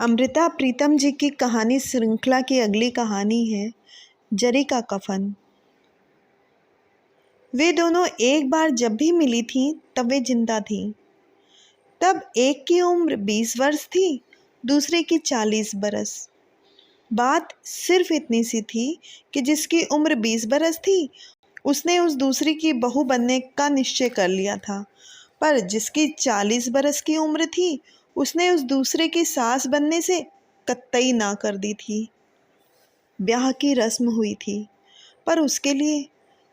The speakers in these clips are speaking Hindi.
अमृता प्रीतम जी की कहानी श्रृंखला की अगली कहानी है जरी का कफन। वे दोनों एक बार जब भी मिली थीं तब वे जिंदा थीं। तब एक की उम्र 20 वर्ष थी, दूसरे की 40 बरस। बात सिर्फ इतनी सी थी कि जिसकी उम्र 20 बरस थी उसने उस दूसरी की बहू बनने का निश्चय कर लिया था, पर जिसकी 40 बरस की उम्र थी उसने उस दूसरे की सास बनने से कतई ना कर दी थी। ब्याह की रस्म हुई थी, पर उसके लिए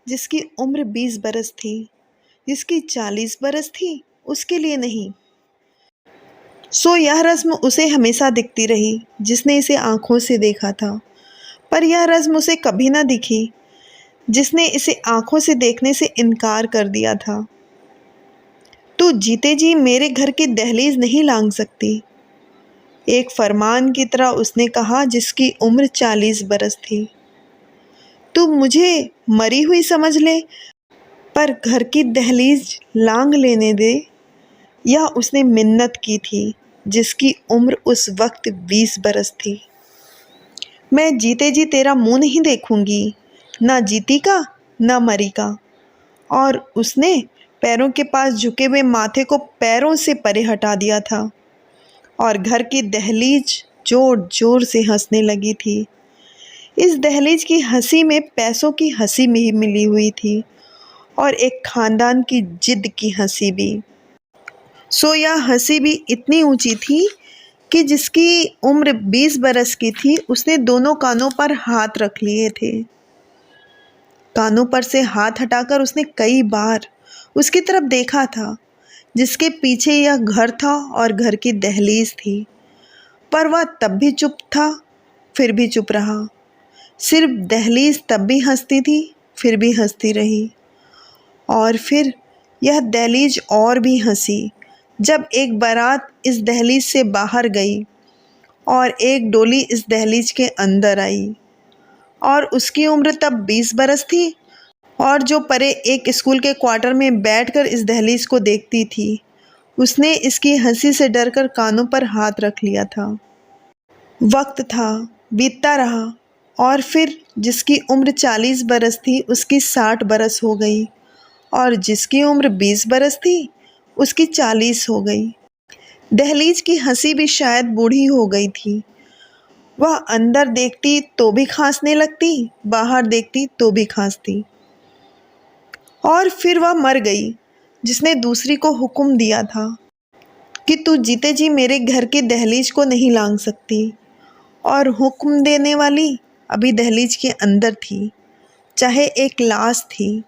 जिसकी उम्र 20 बरस थी, जिसकी 40 बरस थी, उसके लिए नहीं। सो यह रस्म उसे हमेशा दिखती रही जिसने इसे आंखों से देखा था, पर यह रस्म उसे कभी ना दिखी जिसने इसे आंखों से देखने से इनकार कर दिया था। तू जीते जी मेरे घर की दहलीज नहीं लांघ सकती, एक फरमान की तरह उसने कहा जिसकी उम्र 40 बरस थी। तू मुझे मरी हुई समझ ले, पर घर की दहलीज लांघ लेने दे। यह उसने मिन्नत की थी जिसकी उम्र उस वक्त 20 बरस थी। मैं जीते जी तेरा मुंह नहीं देखूंगी, ना जीती का ना मरी का। और उसने पैरों के पास झुके हुए माथे को पैरों से परे हटा दिया था और घर की दहलीज जोर जोर से हंसने लगी थी। इस दहलीज की हंसी में पैसों की हंसी भी मिली हुई थी और एक खानदान की जिद की हंसी भी। सो यह हंसी भी इतनी ऊंची थी कि जिसकी उम्र 20 बरस की थी उसने दोनों कानों पर हाथ रख लिए थे। कानों पर से हाथ हटाकर उसने कई बार उसकी तरफ देखा था जिसके पीछे यह घर था और घर की दहलीज थी, पर वह तब भी चुप था, फिर भी चुप रहा। सिर्फ दहलीज तब भी हंसती थी, फिर भी हंसती रही। और फिर यह दहलीज और भी हंसी जब एक बारात इस दहलीज से बाहर गई और एक डोली इस दहलीज के अंदर आई और उसकी उम्र तब 20 बरस थी और जो परे एक स्कूल के क्वार्टर में बैठकर इस दहलीज को देखती थी उसने इसकी हंसी से डरकर कानों पर हाथ रख लिया था। वक्त था, बीतता रहा और फिर जिसकी उम्र 40 बरस थी उसकी 60 बरस हो गई और जिसकी उम्र 20 बरस थी उसकी 40 हो गई। दहलीज की हंसी भी शायद बूढ़ी हो गई थी। वह अंदर देखती तो भी खांसने लगती, बाहर देखती तो भी खांसती। और फिर वह मर गई जिसने दूसरी को हुक्म दिया था कि तू जीते जी मेरे घर की दहलीज को नहीं लांघ सकती। और हुक्म देने वाली अभी दहलीज के अंदर थी, चाहे एक लाश थी।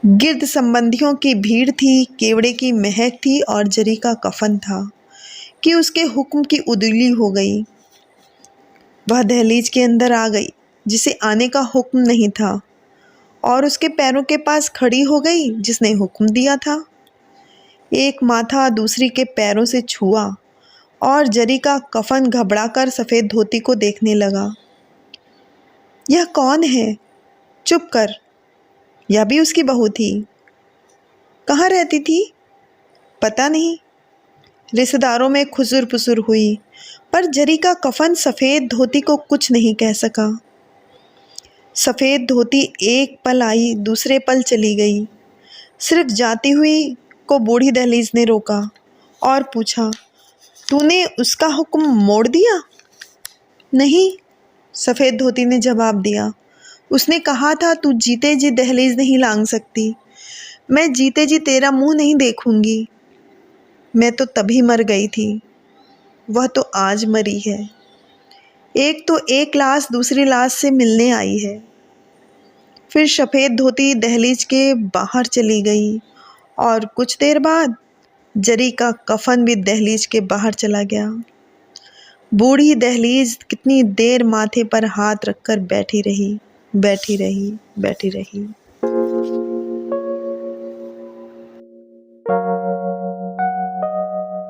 गिर्द संबंधियों की भीड़ थी, केवड़े की महक थी और जरी का कफन था कि उसके हुक्म की उदुली हो गई। वह दहलीज के अंदर आ गई जिसे आने का हुक्म नहीं था और उसके पैरों के पास खड़ी हो गई जिसने हुक्म दिया था। एक माथा दूसरी के पैरों से छुआ और जरी का कफन घबराकर सफ़ेद धोती को देखने लगा। यह कौन है? चुप कर। यह भी उसकी बहू थी। कहाँ रहती थी? पता नहीं। रिश्तेदारों में खुसुर पुसुर हुई, पर जरी का कफन सफ़ेद धोती को कुछ नहीं कह सका। सफ़ेद धोती एक पल आई, दूसरे पल चली गई। सिर्फ जाती हुई को बूढ़ी दहलीज ने रोका और पूछा, तूने उसका हुक्म मोड़ दिया? नहीं, सफ़ेद धोती ने जवाब दिया। उसने कहा था तू जीते जी दहलीज नहीं लांघ सकती। मैं जीते जी तेरा मुंह नहीं देखूंगी। मैं तो तभी मर गई थी, वह तो आज मरी है। एक तो एक लाश दूसरी लाश से मिलने आई है। फिर सफ़ेद धोती दहलीज के बाहर चली गई और कुछ देर बाद जरी का कफन भी दहलीज के बाहर चला गया। बूढ़ी दहलीज कितनी देर माथे पर हाथ रखकर बैठी रही, बैठी रही, बैठी रही।